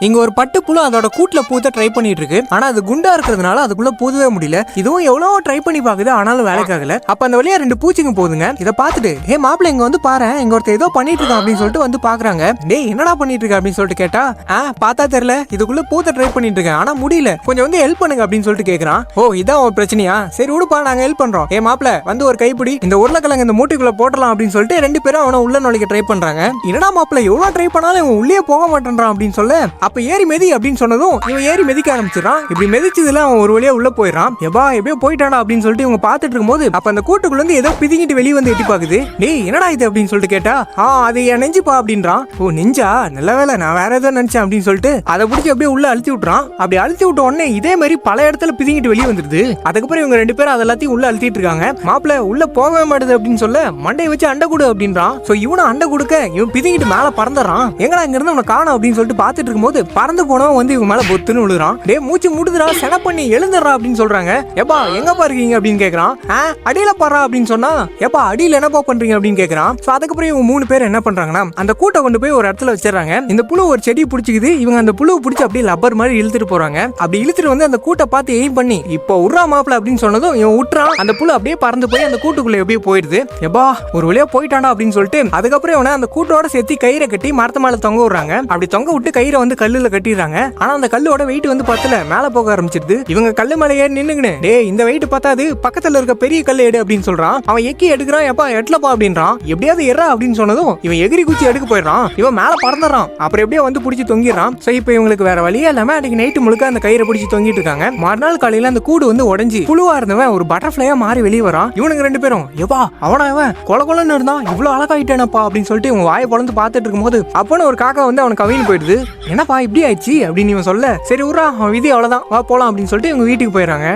இங்க ஒரு பட்டு புழு அதோட கூட்டுல பூத்த ட்ரை பண்ணிட்டு இருக்கு. ஆனா அது குண்டா இருக்கிறதுனால அதுக்குள்ள பூதவே முடியல. இதுவும் எவ்வளவு ட்ரை பண்ணி பாக்குது, ஆனாலும் வேலைக்கு ஆகல. அப்ப அந்த வழியா 2 பூச்சிங்க போகுதுங்க. இதை பார்த்துட்டு மாப்பிள்ள இங்க வந்து பாரு, இங்க ஒருத்தர் ஏதோ பண்ணிட்டு இருக்கான் அப்படின்னு சொல்லிட்டு வந்து பாக்குறாங்க. டேய் என்னடா பண்ணிட்டு இருக்க அப்படின்னு சொல்லிட்டு கேட்டா, பார்த்தா தெரியல, இதுக்குள்ள பூத்த ட்ரை பண்ணிட்டு இருக்கேன், ஆனா முடியல, கொஞ்சம் வந்து ஹெல்ப் பண்ணுங்க அப்படின்னு சொல்லிட்டு கேக்குறான். ஓ இதான் ஒரு பிரச்சனையா, சரி விடுப்பா நாங்க ஹெல்ப் பண்றோம். மாப்பிள்ள வந்து ஒரு கைப்பிடி இந்த உருளைக்கிழங்கு இந்த மூட்டைக்குள்ள போட்டலாம் அப்படின்னு சொல்லிட்டு 2 பேரும் அவனை உள்ள நுழைக்க ட்ரை பண்றாங்க. என்னடா மாப்பிள்ள எவ்வளவு ட்ரை பண்ணாலும் இவன் உள்ளே போக மாட்டேன்றான் அப்படின்னு சொல்ல, அப்ப ஏறி மெதி அப்படின்னு சொன்னதும் இவன் ஏறி மெதிக்க ஆரம்பிச்சிடறான். இப்படி மெதிச்சதுல அவன் ஒரு வழியா உள்ள போயிடறான். எப்படியோ போயிட்டானா அப்படின்னு சொல்லிட்டு இவங்க பாத்துட்டு இருக்கும்போது அப்ப அந்த கூட்டுக்குள்ள இருந்து ஏதோ பிதிங்கிட்டு வெளியே வந்து எட்டி பாக்குது. டேய் என்னடா இது அப்படின்னு சொல்லிட்டு கேட்டா, அது என் நெஞ்சுப்பா அப்படின்றான். ஓ நெஞ்சா, நல்ல வேலை, நான் வேற ஏதோ நினைச்சேன் அப்படின்னு சொல்லிட்டு அதை பிடிச்சி அப்படியே உள்ள அழுத்தி விட்டுறான். அப்படி அழுத்தி விட்ட உடனே இதே மாதிரி பல இடத்துல பிதிங்கிட்டு வெளியே வந்துருது. அதுக்கப்புறம் இவங்க 2 பேரும் அதெல்லாத்தையும் உள்ள அழுத்திட்டு இருக்காங்க. மாப்பிள்ள உள்ள போகவே மாட்டுது அப்படின்னு சொல்ல, மண்டையை வச்சு அண்டை கொடு அப்படின்றான். சோ இவனை அண்டை கொடுக்க இவன் பிதிங்கிட்டு மேல பறந்துறான். எங்கடா இங்க இருந்து உனக்கு காணும் அப்படின்னு சொல்லிட்டு பாத்துட்டு இருக்கும்போது பறந்து போனவன் வந்து இவங்க மேல பொத்துன்னு விழுறான். டே மூச்சு முடுதுடா, சென பண்ணி எழுந்துடுறா அப்படின்னு சொல்றாங்க. எப்பா எங்கப்பா இருக்கீங்க அப்படின்னு கேக்குறான். அடியில பாறா அப்படின்னு சொன்னா, எப்பா அடியில என்னப்பா பண்றீங்க அப்படின்னு கேக்குறான். சோ அதுக்கப்புறம் இவங்க 3 பேர் என்ன பண்றாங்கன்னா அந்த கூட்டை கொண்டு போய் ஒரு இடத்துல வச்சிடறாங்க. இந்த புழு ஒரு செடி பிடிச்சிக்குது. இவங்க அந்த புழுவை பிடிச்சி அப்படியே லப்பர் மாதிரி இழுத்துட்டு போறாங்க. அப்படி இழுத்துட்டு வந்து அந்த கூட்டை பார்த்து எய்ம் பண்ணி இப்போ உட்றா மாப்பிள்ள அப்படின்னு சொன்னதும் இவன் விட்டுறான். அந்த புழு அப்படியே பறந்து போய் அந்த கூட்டுக்குள்ள எப்படியே போயிடுது. எப்பா ஒரு வழியா போயிட்டாண்டா அப்படின்னு சொல்லிட்டு அதுக்கப்புறம் இவனை அந்த கூட்டோட சேர்த்து கயிறை கட்டி மரத்து மேல தொங்க விடுறாங்க. அப்படி தொங்க விட்டு கயிறை வந்து கல்லுல கட்டிடுறாங்க. ஆனா அந்த கல்லோட வெயிட் வந்து பத்தல, மேல போக ஆரம்பிச்சிருது. இவங்க கல்லு மேல ஏறி நின்னுங்கன்னு, டேய் இந்த வெயிட் பத்தாது, பக்கத்துல இருக்க பெரிய கல்லு எடு அப்படின்னு சொல்றான். அவன் எக்கி எடுக்கிறான். எப்பா எட்லப்பா அப்படின்றான். எப்படியாவது எறா அப்படின்னு சொன்னதும் இவன் எகிரி குச்சி எடுக்க போயிடுறான். இவன் மேல பறந்துறான். அப்புறம் எப்படியோ வந்து பிடிச்சி தொங்கிடுறான். சோ இப்போ இவங்களுக்கு வேற வழியே இல்லாம அன்னைக்கு நைட்டு முழுக்க அந்த கயிறை பிடிச்சி தொங்கிட்டு இருக்காங்க. மறுநாள் காலையில அந்த கூடு வந்து உடைஞ்சி புழுவா இருந்தவன் ஒரு பட்டர்ஃபிளையா மாறி வெளியே வரான். இவனுக்கு 2 பேரும் எப்பா அவனா இவன் கொல கொலன்னு இருந்தான், இவ்வளவு அழகாயிட்டானப்பா அப்படின்னு சொல்லிட்டு இவங்க வாயை பொளந்து பார்த்துட்டு இருக்கும்போது அப்பன்னு ஒரு காக்கா வந்து அவனுக்கு கவின்னு போயிடுது. என்னப்பா இப்படி ஆயிடுச்சு அப்படின்னு இவன் சொல்ல, சரி விட்றா அவன் விதி அவ்வளவுதான், வா போலாம் அப்படின்னு சொல்லிட்டு இவங்க வீட்டுக்கு போயிடறாங்க.